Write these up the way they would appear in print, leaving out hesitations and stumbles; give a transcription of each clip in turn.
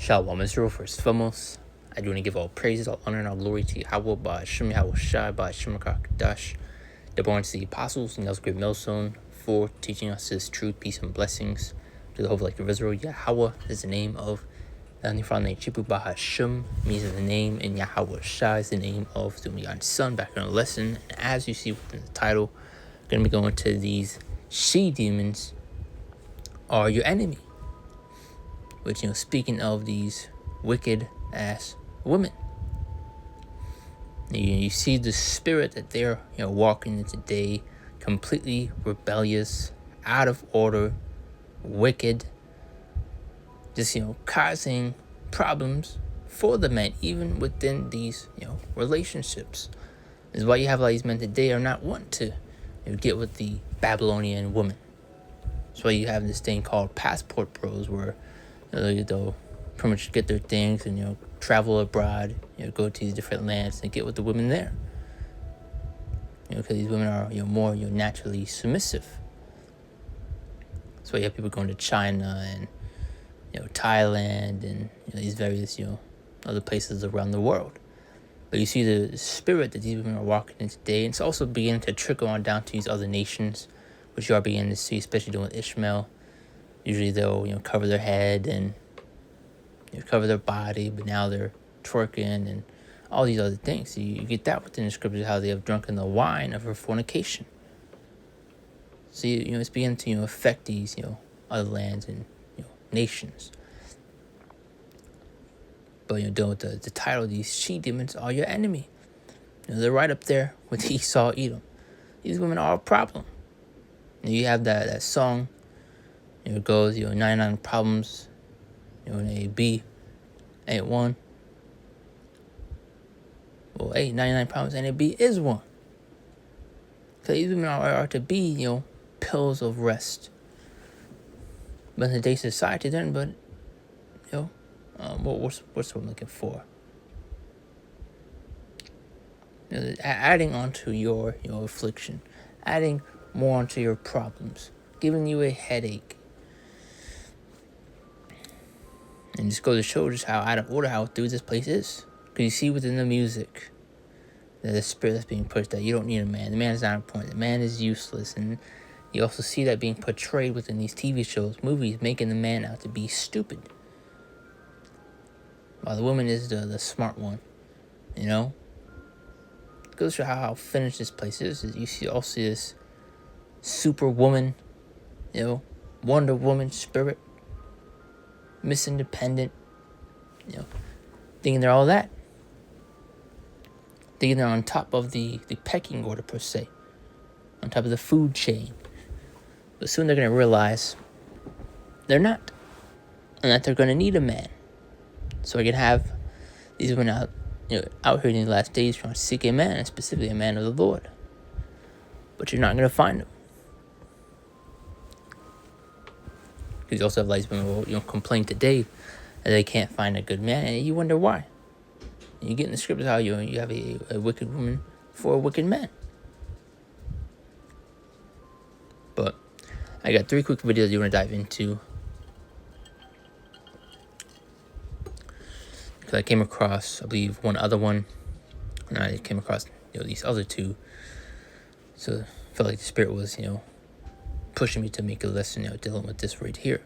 Shalom Israel, first and foremost. I do want to give all praises, all honor, and all glory to Yahweh, Ba'ashem Yahweh Shai, Ba'ashem Kadash, the born to the apostles, and those great millstone, for teaching us his truth, peace, and blessings. To the whole life of Israel, Yahweh is the name of the Heavenly Father, named Chibu Ba'ashem, means the name, and Yahweh Shai is the name of the God's Son. Back in the lesson, and as you see within the title, I'm going to be going to these she demons are your enemy. Which, speaking of these wicked ass women, you see the spirit that they're walking in today, completely rebellious, out of order, wicked, just causing problems for the men, even within these relationships. This is why you have a lot of these men today are not wanting to get with the Babylonian woman. That's why you have this thing called passport bros, where they'll pretty much get their things and travel abroad, go to these different lands and get with the women there. Because these women are more naturally submissive. So you have people going to China and Thailand and these various other places around the world. But you see the spirit that these women are walking in today, and it's also beginning to trickle on down to these other nations, which you are beginning to see, especially doing Ishmael. Usually they'll cover their head and cover their body, but now they're twerking and all these other things. So you get that within the scriptures, how they have drunken the wine of her fornication. So it's beginning to affect these other lands and nations. But dealing with the title, these she demons are your enemy. They're right up there with Esau, Edom. These women are a problem. You have that song. It goes, 99 problems, in A, B, ain't one. Well, 99 problems, and A, B is one. So these women are to be, pills of rest. But in today's society, then, but, what's what I'm looking for? Adding onto your affliction, adding more onto your problems, giving you a headache. And just goes to show just how out of order, how through this place is. Because you see within the music, that the spirit that's being pushed, that you don't need a man. The man is not important. The man is useless. And you also see that being portrayed within these TV shows, movies, making the man out to be stupid. While the woman is the smart one. It goes to show how finished this place is. You see also this superwoman, Wonder Woman spirit. Miss Independent, thinking they're all that. Thinking they're on top of the pecking order, per se. On top of the food chain. But soon they're going to realize they're not. And that they're going to need a man. So I can have these women out here in the last days trying to seek a man, and specifically a man of the Lord. But you're not going to find him. Because you also have these women who complain today that they can't find a good man, and you wonder why. You get in the scriptures how you have a wicked woman for a wicked man. But I got 3 quick videos you want to dive into. Because I came across, I believe, one other one, and I came across these other 2. So I felt like the spirit was pushing me to make a lesson dealing with this right here.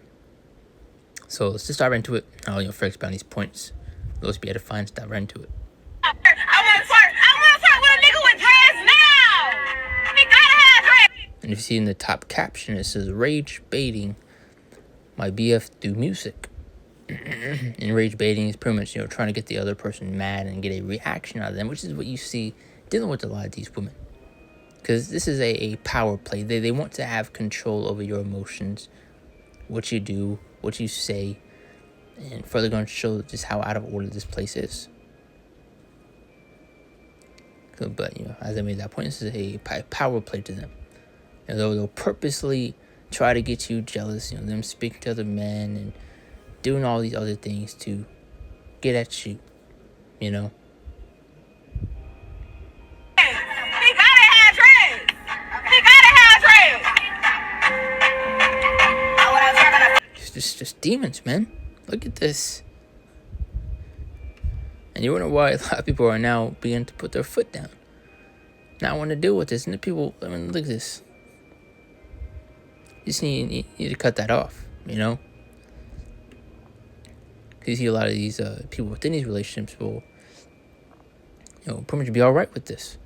So let's just dive into it. I'll first expound these points. Those be edifying. Dive right into it. I want to flirt with a nigga with dreads now. He gotta have dreads. And if you see in the top caption, it says rage baiting my BF through music. And rage baiting is pretty much trying to get the other person mad and get a reaction out of them, which is what you see dealing with a lot of these women. Because this is a power play. They want to have control over your emotions, what you do, what you say, and further going to show just how out of order this place is. But, as I made that point, this is a power play to them. They'll purposely try to get you jealous, them speaking to other men and doing all these other things to get at you, Just demons, man. Look at this. And you wonder why a lot of people are now beginning to put their foot down. Not want to deal with this. And the people, I mean, look at this. You just need to cut that off, you know? Because you see a lot of these people within these relationships will, pretty much be all right with this.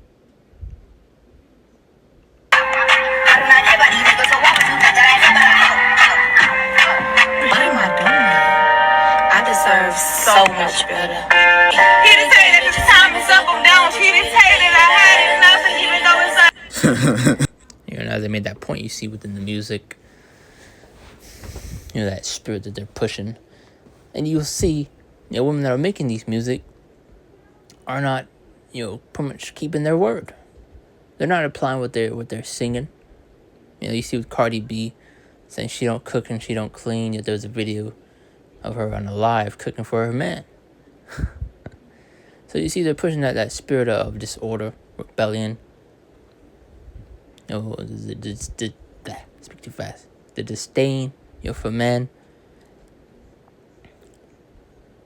So much better. He didn't say that the time is up, I'm down. He didn't say that I had enough, and even though it's up. As I made that point, you see within the music, that spirit that they're pushing. And you'll see, women that are making these music are not, pretty much keeping their word. They're not applying what they're singing. You see with Cardi B saying she don't cook and she don't clean, yet there's a video of her on a live cooking for her man. So you see they're pushing that spirit of disorder, rebellion. Speak too fast. The disdain, for men.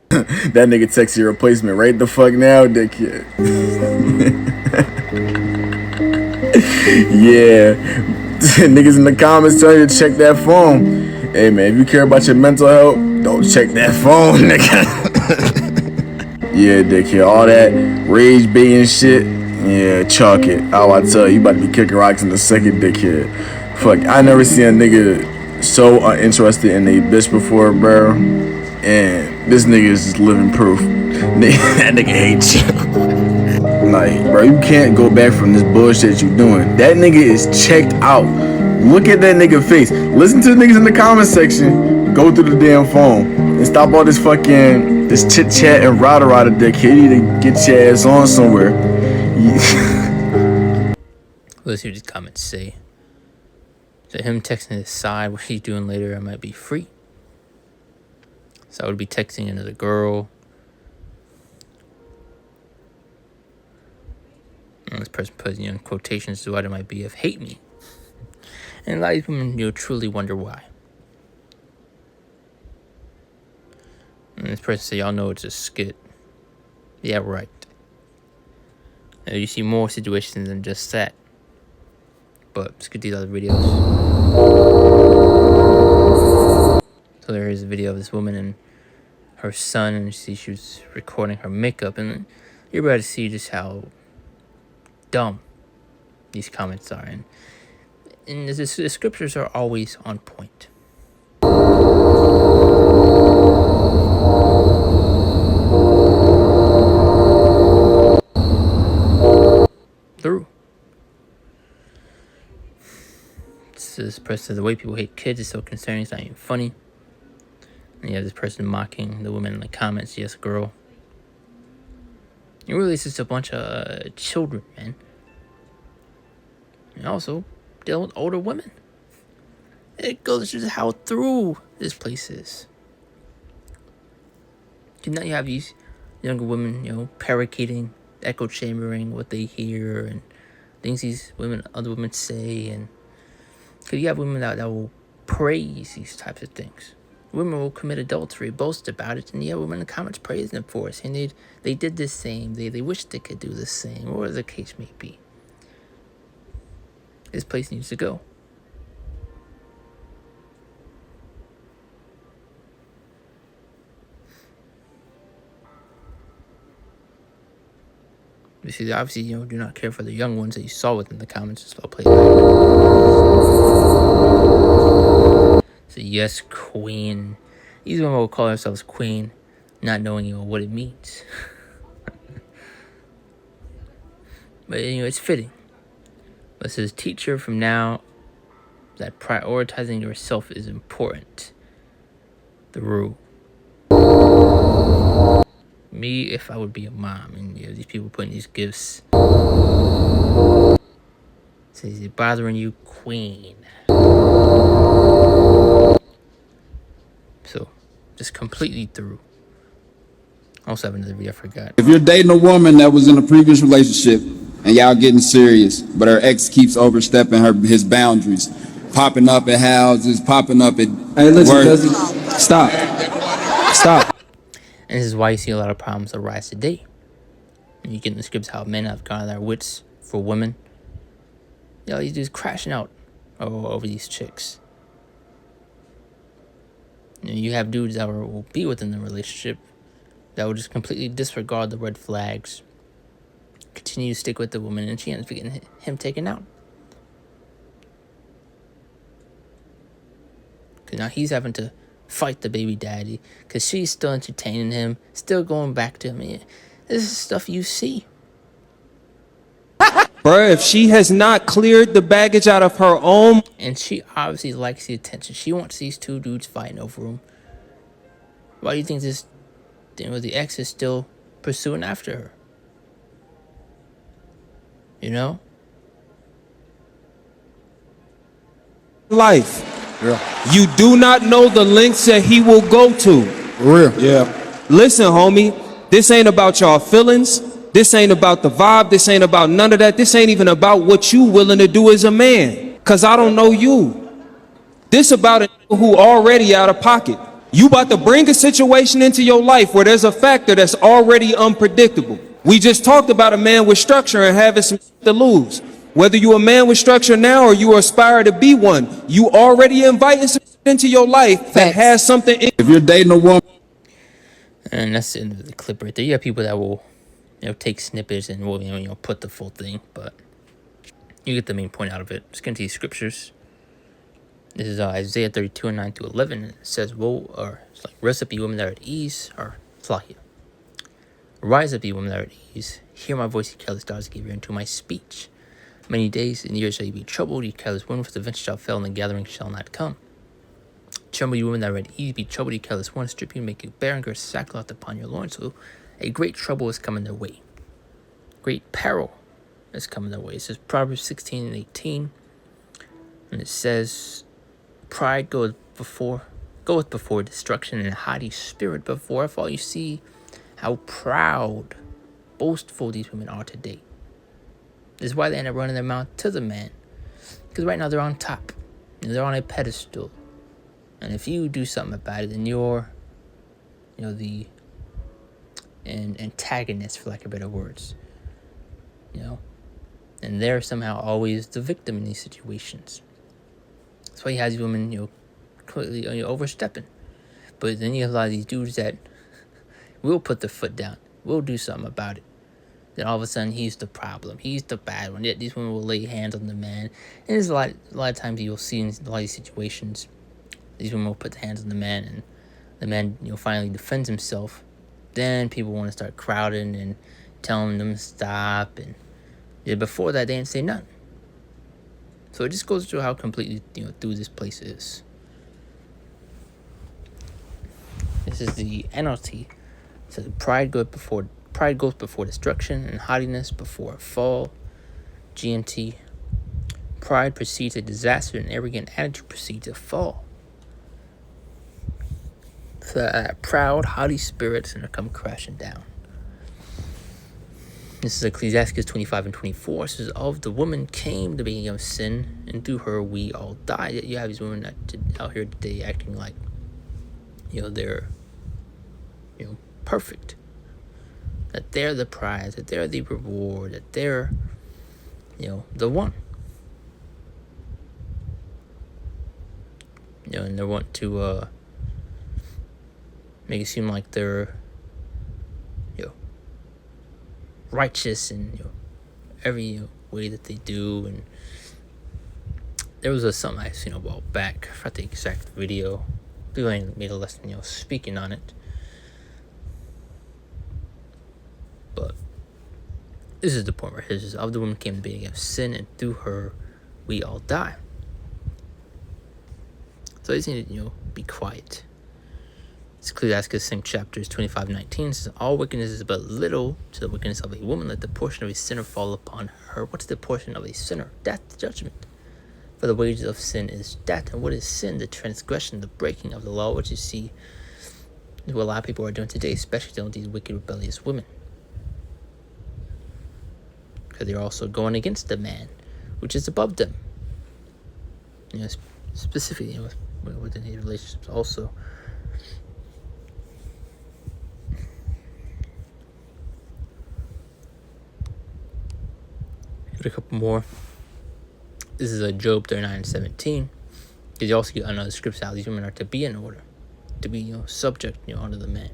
That nigga text your replacement right the fuck now, dickhead. Yeah. Niggas in the comments tell you to check that phone. Hey man, if you care about your mental health, don't check that phone, nigga. Yeah, dickhead, all that rage baiting shit, yeah, chalk it. How I tell you, you about to be kicking rocks in a second, dickhead. Fuck, I never seen a nigga so uninterested in a bitch before, bro. And this nigga is just living proof. That nigga hates you. Like, bro, you can't go back from this bullshit you doing. That nigga is checked out. Look at that nigga face. Listen to the niggas in the comment section. Go through the damn phone and stop all this chit chat and rada dickhead. You need to get your ass on somewhere. Let's hear these comments say. So him texting his side, what he's doing later, I might be free. So I would be texting another girl. And this person puts in quotations to what it might be of hate me. And a lot of women, truly wonder why. And this person said, y'all know it's a skit. Yeah, right. Now, you see more situations than just that. But let's get these other videos. So there is a video of this woman and her son, and you see she was recording her makeup, and you're about to see just how dumb these comments are. And the scriptures are always on point. Through. This person says the way people hate kids is so concerning, it's not even funny. And you have this person mocking the woman in the comments, yes, girl. Really, it's just a bunch of children, man. And also, dealing with older women. It goes to how through this place is. And now you have these younger women, parakeeting, echo chambering what they hear and things other women say. And because you have women that will praise these types of things. Women will commit adultery, boast about it, and you have women in the comments praising them for it, saying they did the same, they wish they could do the same, or whatever the case may be. This place needs to go. You see, obviously, do not care for the young ones that you saw within the comments, so I'll play that. So yes, queen. These women will call themselves queen, not knowing what it means. But it's fitting. It says, teacher from now that prioritizing yourself is important. The rule. Me, if I would be a mom, and these people putting these gifts. Says, is it bothering you, queen? So, just completely through. I also have another video I forgot. If you're dating a woman that was in a previous relationship and y'all getting serious, but her ex keeps overstepping his boundaries, popping up at houses, popping up at Hey, listen, work. cousin. Stop. And this is why you see a lot of problems arise today. And you get in the scripts how men have gone their wits for women. You know, these dudes crashing out over these chicks. You know, you have dudes that will be within the relationship that will just completely disregard the red flags, continue to stick with the woman, and she ends up getting him taken out. Because now he's having to fight the baby daddy because she's still entertaining him, still going back to him. Yeah, this is stuff you see. Bruh, if she has not cleared the baggage out of her own... And she obviously likes the attention. She wants these two dudes fighting over him. Why do you think this, the ex is still pursuing after her? You know? life. Yeah. You do not know the lengths that he will go to. For real. Yeah. Listen, homie, this ain't about y'all feelings. This ain't about the vibe. This ain't about none of that. This ain't even about what you willing to do as a man. Cause I don't know you. This about a nigga who already out of pocket. You about to bring a situation into your life where there's a factor that's already unpredictable. We just talked about a man with structure and having some to lose. Whether you a man with structure now or you aspire to be one, you already inviting some into your life that has something in. If you're dating a woman, and that's the end of the clip right there. You have people that will, take snippets and will, put the full thing, but you get the main point out of it. Let's get into these scriptures. This is Isaiah 32 and 9 to 11. It says, "Woe," or it's like, "Rest up, ye women that are at ease," or Flahia. "Rise up, ye women that are at ease. Hear my voice, ye careless daughters, give ear unto my speech. Many days and years shall ye be troubled, ye careless women, for the venture shall fail, and the gathering shall not come. Tremble, ye women that are at ease, be troubled, ye careless ones, strip you, make you barren, gird sackcloth upon your loins." So a great trouble is coming their way. Great peril is coming their way. It says Proverbs 16 and 18. And it says, "Pride goeth before destruction, and a haughty spirit before a fall." You see how proud, boastful these women are today. This is why they end up running their mouth to the man. Because right now they're on top. They're on a pedestal. And if you do something about it, then you're, the antagonist, for lack of better words. And they're somehow always the victim in these situations. That's why you have these women, completely overstepping. But then you have a lot of these dudes that will put their foot down, will do something about it. Then all of a sudden he's the problem, he's the bad one. Yet these women will lay hands on the man. And there's a lot of times you'll see in a lot of these situations, these women will put their hands on the man, and the man, finally defends himself. Then people want to start crowding and telling them to stop. And before that, they didn't say nothing. So it just goes to how completely, through this place is. This is the NLT. It says, pride goes before destruction, and haughtiness before a fall. GNT. Pride precedes a disaster, and arrogant attitude precedes a fall. So proud, haughty spirits and come crashing down. This is Ecclesiastes 25 and 24. It says, "Of the woman came the beginning of sin, and through her we all die." Yet you have these women out here today acting like, they're, perfect. That they're the prize, that they're the reward, that they're, the one. And they want to make it seem like they're, righteous in every way that they do. And there was something I seen a while back. I forgot the exact video. People ain't made a lesson, speaking on it. But this is the point where his "Of the woman came the beginning of sin, and through her we all die." So they need to be quiet. It's Ecclesiastes 6 chapters 25-19 says, "All wickedness is but little to the wickedness of a woman. Let the portion of a sinner fall upon her." What's the portion of a sinner? Death, judgment. "For the wages of sin is death." And what is sin? The transgression, the breaking of the law, which you see is what a lot of people are doing today, especially dealing with these wicked, rebellious women. Because they're also going against the man, which is above them. Specifically, within these relationships also. Get a couple more. This is a Job 39:17. Because you also get another scripture how these women are to be in order, to be subject under the man.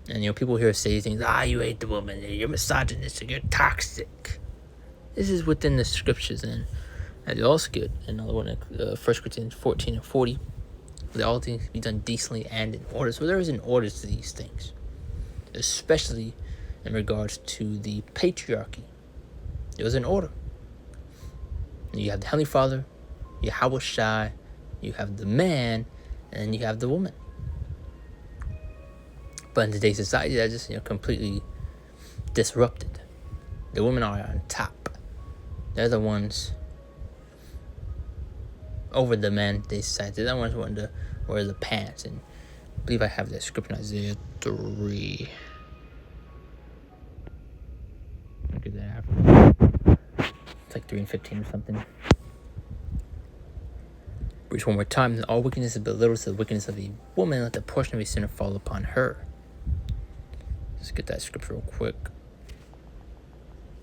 And people here say things, you hate the woman, you're misogynistic, you're toxic. This is within the scriptures, and you also get another one, 1 Corinthians 14:40. That all things be done decently and in order. So there is an order to these things, especially in regards to the patriarchy. There was an order. You have the Heavenly Father, Yahweh Shai, you have the man, and then you have the woman. But in today's society, that's just completely disrupted. The women are on top. They're the ones over the men. Today's society. They're the ones who want to wear the pants. And I believe I have that scripture in Isaiah 3. I'll do that after. It's like 3:15 or something. Read one more time. Then all wickedness is but little to the wickedness of a woman. Let the portion of a sinner fall upon her. Let's get that scripture real quick.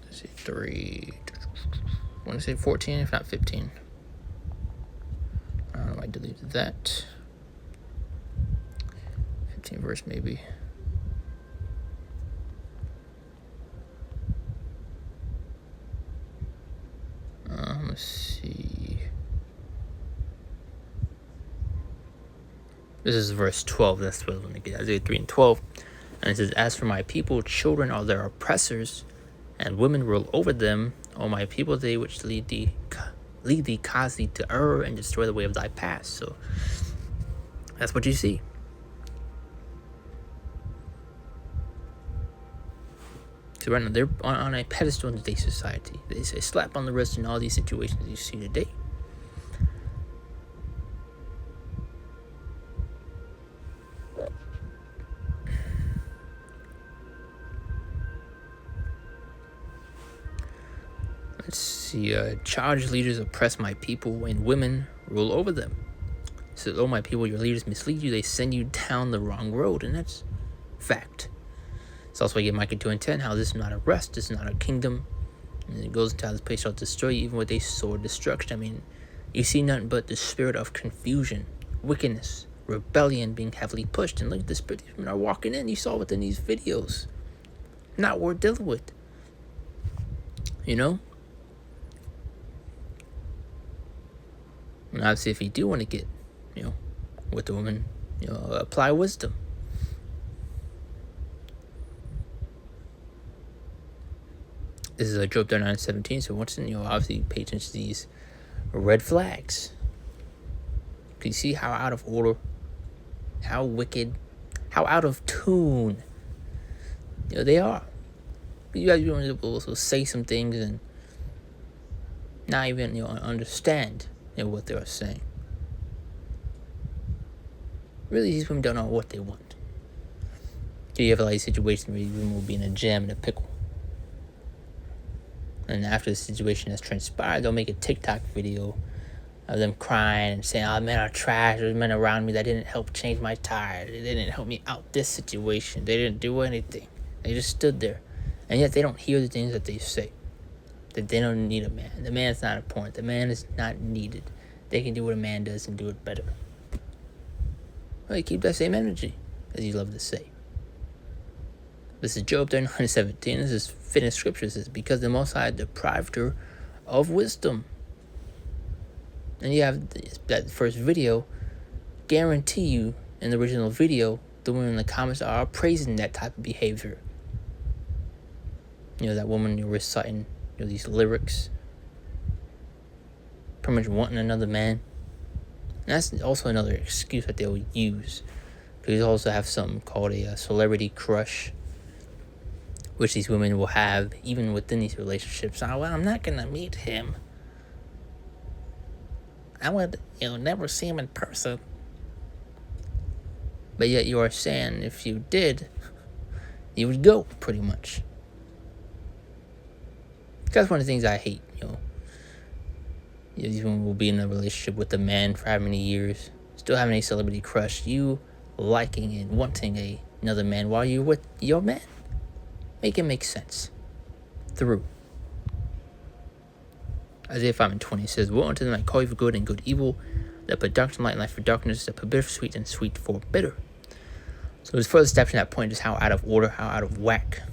Let's see, 3. I want to say 14, if not 15. I don't know. I deleted that. 15 verse maybe. Let's see. This is verse 12. That's what I'm going to get. Isaiah 3:12. And it says, as for my people, children are their oppressors, and women rule over them. O my people, they which lead thee cause thee to err, and destroy the way of thy paths. So that's what you see. So right now, they're on a pedestal in today's society. They say slap on the wrist in all these situations you see today. Let's see. Charge leaders oppress my people, and women rule over them. So, oh my people, your leaders mislead you. They send you down the wrong road, and that's fact. It's also why you get Micah 2:10, how this is not a rest, this is not a kingdom. And it goes into how this place shall destroy you, even with a sword destruction. I mean, you see nothing but the spirit of confusion, wickedness, rebellion being heavily pushed. And look at the spirit these women are walking in. You saw within these videos. Not worth dealing with. And obviously, if you do want to get, with the woman, apply wisdom. This is a Job 39:17. So once obviously pay attention to these red flags. Can you see how out of order, how wicked, how out of tune, they are? You guys will say some things and not even understand what they're saying. Really, these women don't know what they want. So you have a situation where these women will be in a jam and a pickle. And after the situation has transpired, they'll make a TikTok video of them crying and saying, oh, men are trash. There's men around me that didn't help change my tire. They didn't help me out this situation. They didn't do anything. They just stood there. And yet they don't hear the things that they say. That they don't need a man. The man's not important. The man is not needed. They can do what a man does and do it better. Well, you keep that same energy, as you love to say. This is Job 39:17. This is finished scriptures. It's because the Most High deprived her of wisdom. And you have that first video. Guarantee you, in the original video, the women in the comments are praising that type of behavior. That woman reciting these lyrics, pretty much wanting another man. And that's also another excuse that they'll use. Because they also have something called a celebrity crush, which these women will have even within these relationships. Oh, well, I'm not gonna meet him. I would, never see him in person. But yet you are saying if you did, you would go, pretty much. That's one of the things I hate, These women will be in a relationship with a man for how many years, still having a celebrity crush, you liking and wanting another man while you're with your man. Make it make sense. Through. Isaiah 5:20 says, "Woe unto them that call evil good and good evil, that put darkness in light and light for darkness, that put bitter for sweet and sweet for bitter." So there's further steps in that point, just how out of order, how out of whack,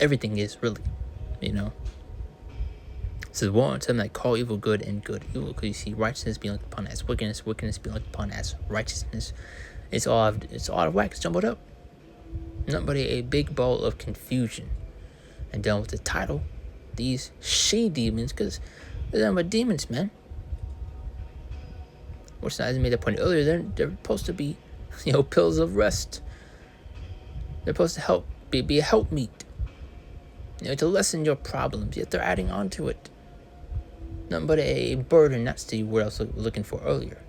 everything is really, It says, "Woe unto them that call evil good and good evil," because you see righteousness being looked upon as wickedness, wickedness being looked upon as righteousness. It's all out of whack. It's jumbled up. Nothing but a big ball of confusion. And done with the title, these she demons, because they're nothing but demons, man. Which I made that point earlier. They're supposed to be, pills of rest. They're supposed to help be a helpmeet. To lessen your problems. Yet they're adding on to it. Nothing but a burden. That's the word I was looking for earlier.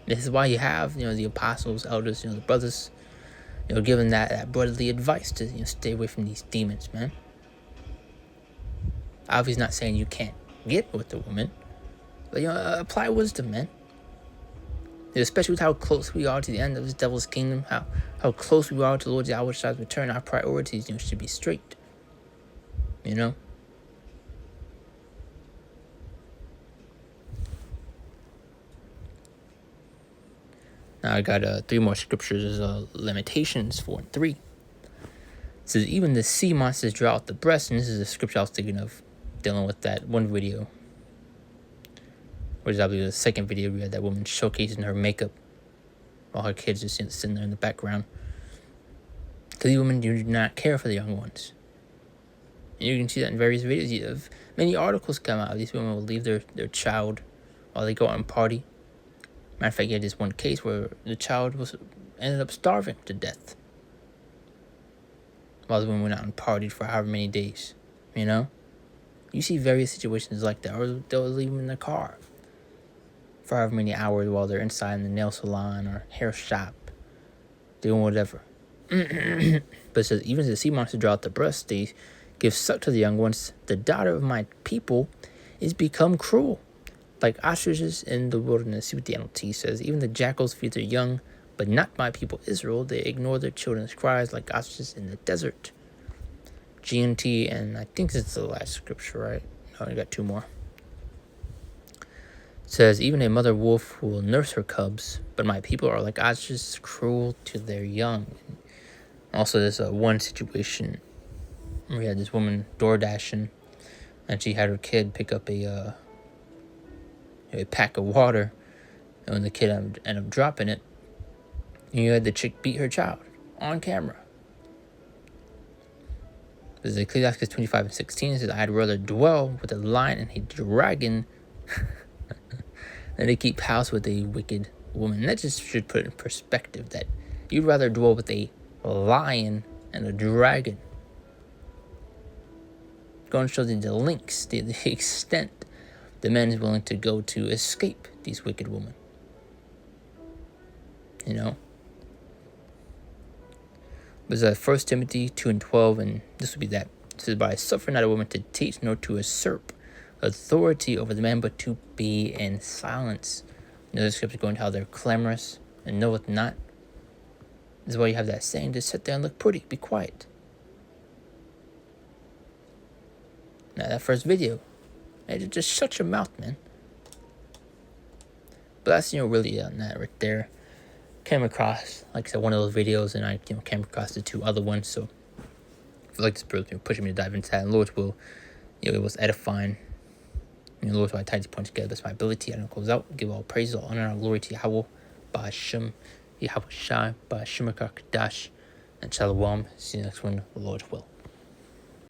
This is why you have, the apostles, elders, the brothers, giving that brotherly advice to, stay away from these demons, man. Obviously not saying you can't get with the woman, but, apply wisdom, man. Especially with how close we are to the end of this devil's kingdom, how close we are to Lord Yahweh's return, our priorities, should be straight. Now I got 3 more scriptures, Lamentations 4:3. It says, "Even the sea monsters draw out the breast," and this is a scripture I was thinking of, dealing with that one video, which is probably the second video. We had that woman showcasing her makeup while her kids just sitting there in the background. Because these women do not care for the young ones. And you can see that in various videos. You have many articles come out. These women will leave their child while they go out and party. Matter of fact, you had this one case where the child ended up starving to death while the woman went out and partied for however many days. You see various situations like that. Or they'll leave them in their car for however many hours while they're inside in the nail salon or hair shop, doing whatever. But it says, "Even as the sea monsters draw out the breast, they give suck to the young ones. The daughter of my people is become cruel, like ostriches in the wilderness." See what the NLT says. "Even the jackals feed their young, but not my people Israel. They ignore their children's cries like ostriches in the desert." GNT, and I think this is the last scripture, right? No, I got 2 more. It says, "Even a mother wolf will nurse her cubs, but my people are like ostriches, cruel to their young." Also, there's one situation where we had this woman door dashing, and she had her kid pick up a pack of water, and when the kid ended up dropping it, you had the chick beat her child on camera. This is Ecclesiastes 25:16. It says, "I'd rather dwell with a lion and a dragon than to keep house with a wicked woman." And that just should put it in perspective that you'd rather dwell with a lion and a dragon. Going to show the links, the extent the man is willing to go to escape these wicked women. But it's 1 Timothy 2:12, and this would be that. It says, "But I suffer not a woman to teach, nor to usurp authority over the man, but to be in silence." The scripture going to how they're clamorous and knoweth not. This is why you have that saying, just sit there and look pretty, be quiet. Now that first video, just shut your mouth, man. But that's, really on that right there. Came across, like I said, one of those videos, and I, came across the 2 other ones. So I feel like this bro, pushing me to dive into that. And Lord's will, it was edifying. Lord's will I tie these points together. That's my ability. I don't close out. Give all praise, all honor, all glory to Yahweh, Ba'ashem, Yahweh Shai, Ba'ashem Kadash, and Shalom. See you next one, Lord's will.